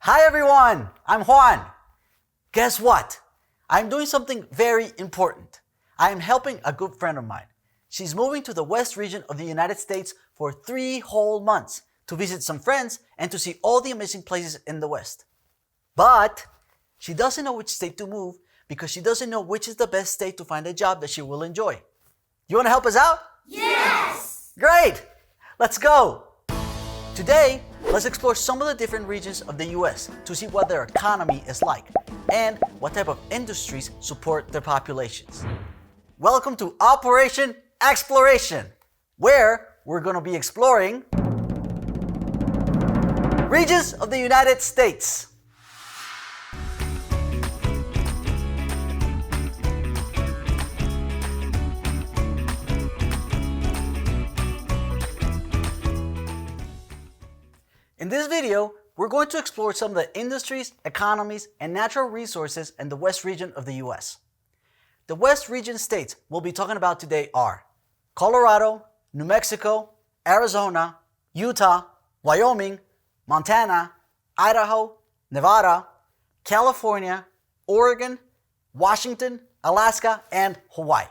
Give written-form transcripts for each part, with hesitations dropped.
Hi everyone, I'm Juan. Guess what? I'm doing something very important. I am helping a good friend of mine. She's moving to the West region of the United States for 3 whole months to visit some friends and to see all the amazing places in the West. But she doesn't know which state to move because she doesn't know which is the best state to find a job that she will enjoy. You want to help us out? Yes! Great! Let's go! Today, let's explore some of the different regions of the US to see what their economy is like and what type of industries support their populations. Welcome to Operation Exploration, where we're going to be exploring regions of the United States. In this video, we're going to explore some of the industries, economies, and natural resources in the West region of the US. The West region states we'll be talking about today are Colorado, New Mexico, Arizona, Utah, Wyoming, Montana, Idaho, Nevada, California, Oregon, Washington, Alaska, and Hawaii.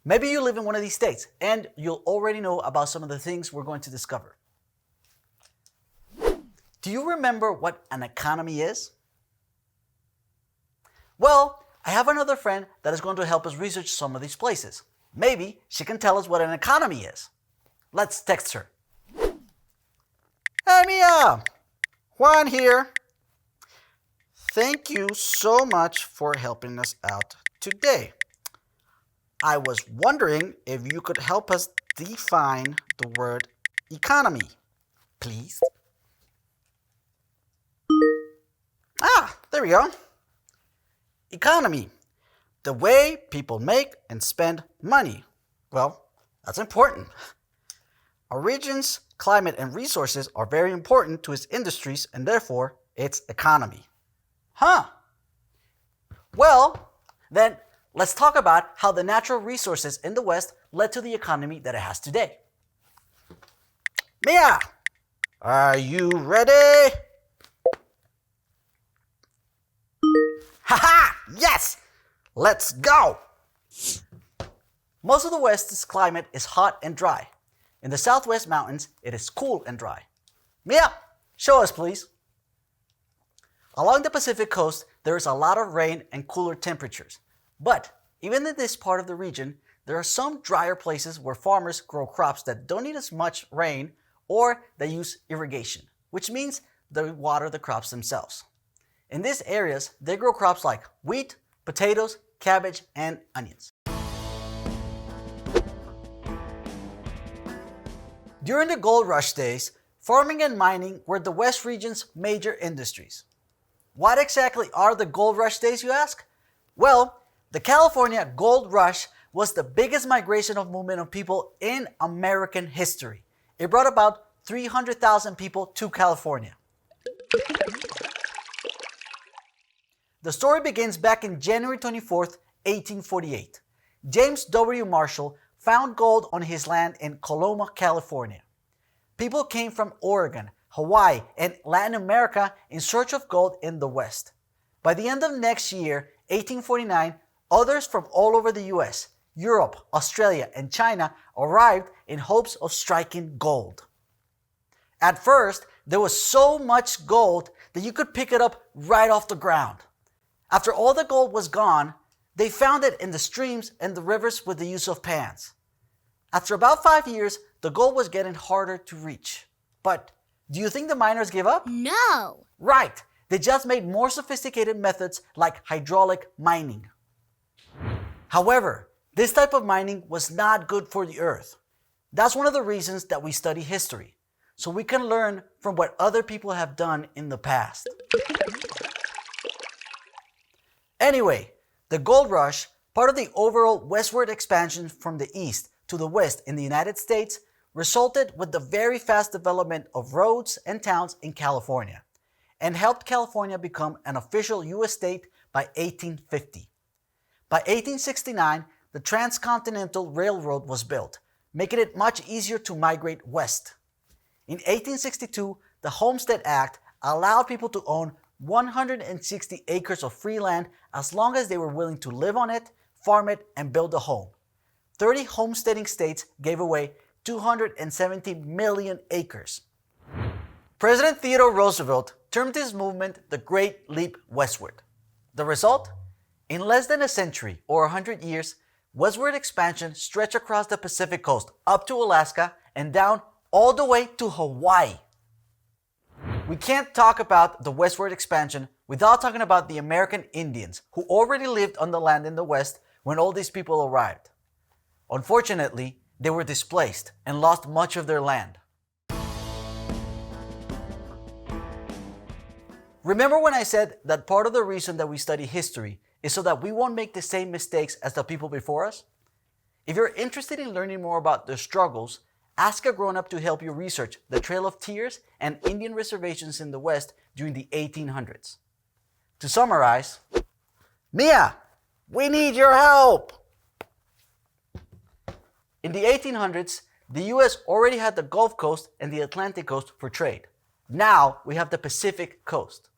Maybe you live in one of these states and you'll already know about some of the things we're going to discover. Do you remember what an economy is? Well, I have another friend that is going to help us research some of these places. Maybe she can tell us what an economy is. Let's text her. Hey Mia! Juan here. Thank you so much for helping us out today. I was wondering if you could help us define the word economy, please. There we go. Economy. The way people make and spend money. Well, that's important. A region's climate and resources are very important to its industries and therefore its economy. Well, then let's talk about how the natural resources in the West led to the economy that it has today. Mia, are you ready? Haha! Yes! Let's go! Most of the West's climate is hot and dry. In the Southwest mountains, it is cool and dry. Mia, show us please. Along the Pacific coast, there is a lot of rain and cooler temperatures. But even in this part of the region, there are some drier places where farmers grow crops that don't need as much rain or they use irrigation, which means they water the crops themselves. In these areas, they grow crops like wheat, potatoes, cabbage, and onions. During the gold rush days, farming and mining were the West region's major industries. What exactly are the gold rush days, you ask? Well, the California Gold Rush was the biggest migration of movement of people in American history. It brought about 300,000 people to California. The story begins back in January 24th, 1848. James W. Marshall found gold on his land in Coloma, California. People came from Oregon, Hawaii, and Latin America in search of gold in the West. By the end of next year, 1849, others from all over the US, Europe, Australia, and China arrived in hopes of striking gold. At first, there was so much gold that you could pick it up right off the ground. After all the gold was gone, they found it in the streams and the rivers with the use of pans. After about 5 years, the gold was getting harder to reach. But do you think the miners gave up? No! Right! They just made more sophisticated methods like hydraulic mining. However, this type of mining was not good for the earth. That's one of the reasons that we study history, so we can learn from what other people have done in the past. Anyway, the gold rush, part of the overall westward expansion from the east to the west in the United States, resulted with the very fast development of roads and towns in California, and helped California become an official U.S. state by 1850. By 1869, the Transcontinental Railroad was built, making it much easier to migrate west. In 1862, the Homestead Act allowed people to own 160 acres of free land as long as they were willing to live on it, farm it, and build a home. 30 homesteading states gave away 270 million acres. President Theodore Roosevelt termed this movement the Great Leap Westward. The result? In less than a century, or 100 years, westward expansion stretched across the Pacific coast up to Alaska and down all the way to Hawaii. We can't talk about the westward expansion without talking about the American Indians who already lived on the land in the West when all these people arrived. Unfortunately, they were displaced and lost much of their land. Remember when I said that part of the reason that we study history is so that we won't make the same mistakes as the people before us? If you're interested in learning more about the struggles, ask a grown-up to help you research the Trail of Tears and Indian reservations in the West during the 1800s. To summarize, Mia, we need your help! In the 1800s, the US already had the Gulf Coast and the Atlantic Coast for trade. Now we have the Pacific Coast.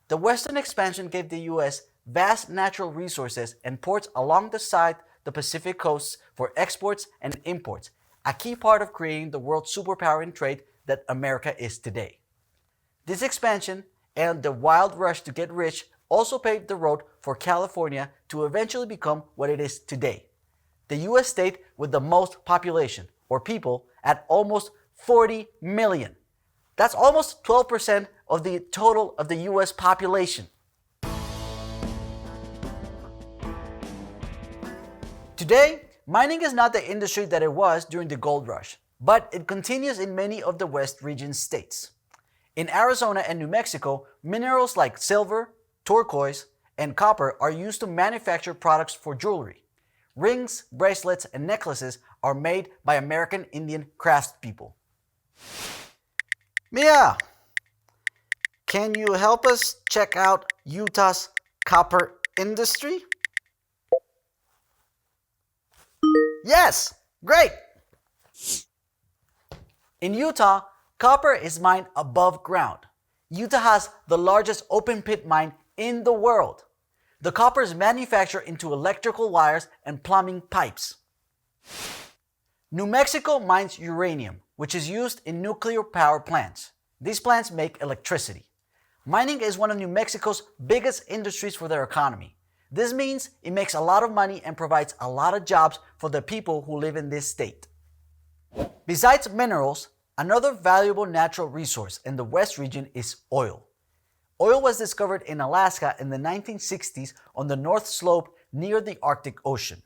The Western expansion gave the US vast natural resources and ports along the Pacific coasts for exports and imports, a key part of creating the world superpower in trade that America is today. This expansion and the wild rush to get rich also paved the road for California to eventually become what it is today, the US state with the most population, or people, at almost 40 million. That's almost 12% of the total of the US population. Today, mining is not the industry that it was during the gold rush, but it continues in many of the West region states. In Arizona and New Mexico, minerals like silver, turquoise, and copper are used to manufacture products for jewelry. Rings, bracelets, and necklaces are made by American Indian craftspeople. Mia, can you help us check out Utah's copper industry? Yes, great! In Utah, copper is mined above ground. Utah has the largest open pit mine in the world. The copper is manufactured into electrical wires and plumbing pipes. New Mexico mines uranium, which is used in nuclear power plants. These plants make electricity. Mining is one of New Mexico's biggest industries for their economy. This means it makes a lot of money and provides a lot of jobs for the people who live in this state. Besides minerals, another valuable natural resource in the West region is oil. Oil was discovered in Alaska in the 1960s on the North Slope near the Arctic Ocean.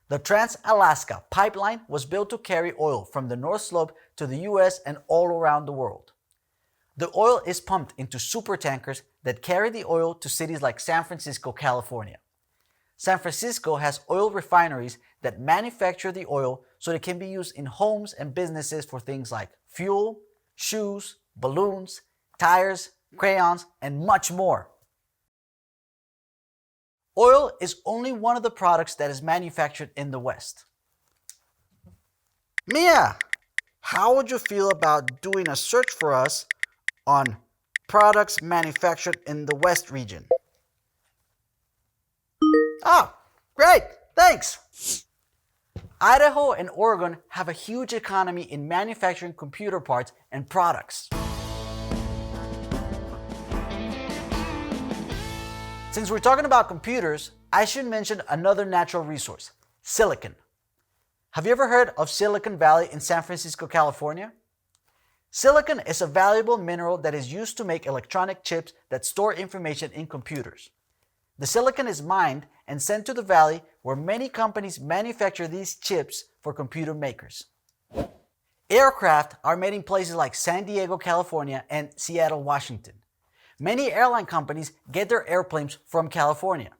The Trans-Alaska Pipeline was built to carry oil from the North Slope to the US and all around the world. The oil is pumped into supertankers that carry the oil to cities like San Francisco, California. San Francisco has oil refineries that manufacture the oil so it can be used in homes and businesses for things like fuel, shoes, balloons, tires, crayons, and much more. Oil is only one of the products that is manufactured in the West. Mia, how would you feel about doing a search for us on products manufactured in the West region? Oh, great, thanks! Idaho and Oregon have a huge economy in manufacturing computer parts and products. Since we're talking about computers, I should mention another natural resource, silicon. Have you ever heard of Silicon Valley in San Francisco, California? Silicon is a valuable mineral that is used to make electronic chips that store information in computers. The silicon is mined and sent to the valley where many companies manufacture these chips for computer makers. Aircraft are made in places like San Diego, California and Seattle, Washington. Many airline companies get their airplanes from California.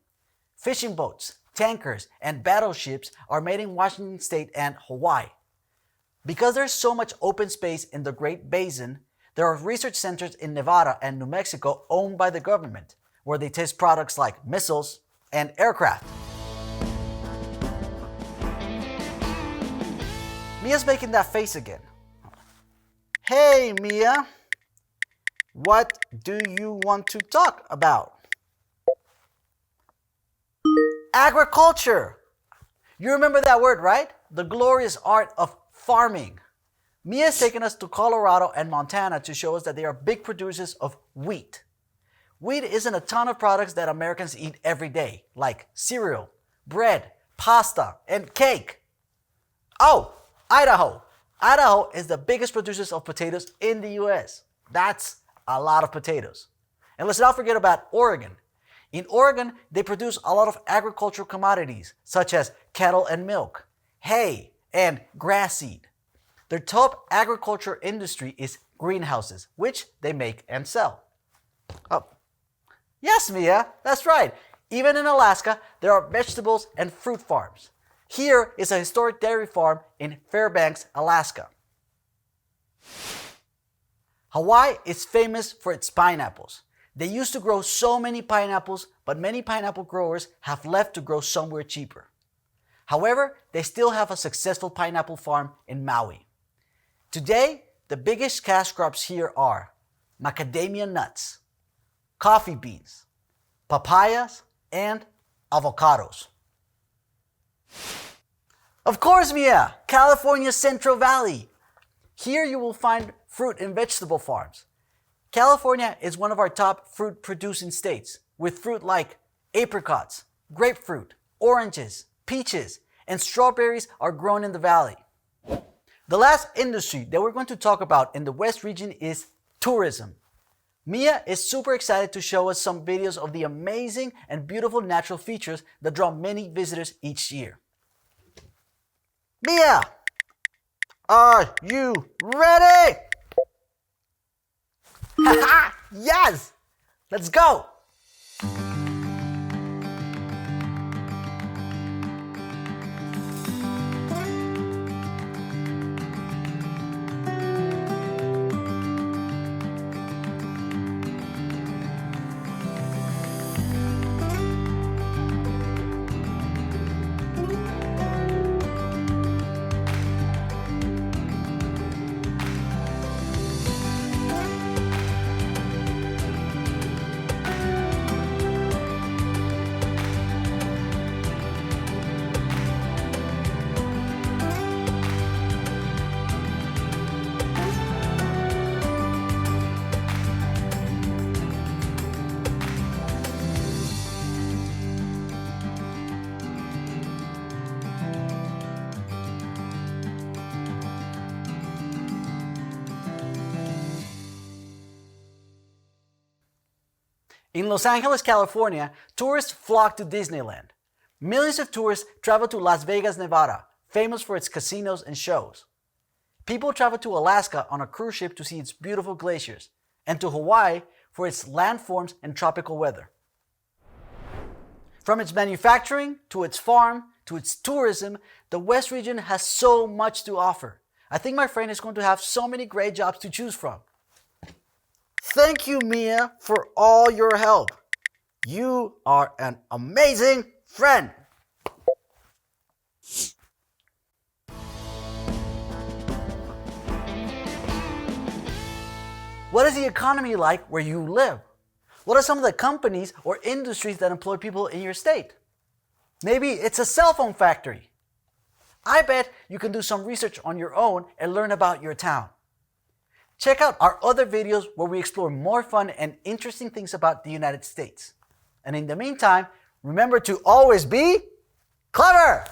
Fishing boats, tankers, and battleships are made in Washington State and Hawaii. Because there's so much open space in the Great Basin, there are research centers in Nevada and New Mexico owned by the government, where they test products like missiles and aircraft. Mia's making that face again. Hey, Mia. What do you want to talk about? Agriculture. You remember that word, right? The glorious art of farming. Mia has taken us to Colorado and Montana to show us that they are big producers of wheat. Wheat is in a ton of products that Americans eat every day, like cereal, bread, pasta, and cake. Oh, Idaho. Idaho is the biggest producers of potatoes in the US. That's a lot of potatoes. And let's not forget about Oregon. In Oregon, they produce a lot of agricultural commodities, such as cattle and milk, hay, and grass seed. Their top agriculture industry is greenhouses, which they make and sell. Oh, yes, Mia, that's right. Even in Alaska, there are vegetables and fruit farms. Here is a historic dairy farm in Fairbanks, Alaska. Hawaii is famous for its pineapples. They used to grow so many pineapples, but many pineapple growers have left to grow somewhere cheaper. However, they still have a successful pineapple farm in Maui. Today, the biggest cash crops here are macadamia nuts, coffee beans, papayas, and avocados. Of course, Mia, California's Central Valley. Here you will find fruit and vegetable farms. California is one of our top fruit producing states, with fruit like apricots, grapefruit, oranges, peaches, and strawberries are grown in the valley. The last industry that we're going to talk about in the West region is tourism. Mia is super excited to show us some videos of the amazing and beautiful natural features that draw many visitors each year. Mia, are you ready? Yes! Let's go! In Los Angeles, California, tourists flock to Disneyland. Millions of tourists travel to Las Vegas, Nevada, famous for its casinos and shows. People travel to Alaska on a cruise ship to see its beautiful glaciers, and to Hawaii for its landforms and tropical weather. From its manufacturing, to its farm, to its tourism, the West region has so much to offer. I think my friend is going to have so many great jobs to choose from. Thank you, Mia, for all your help. You are an amazing friend. What is the economy like where you live? What are some of the companies or industries that employ people in your state? Maybe it's a cell phone factory. I bet you can do some research on your own and learn about your town. Check out our other videos where we explore more fun and interesting things about the United States. And in the meantime, remember to always be clever!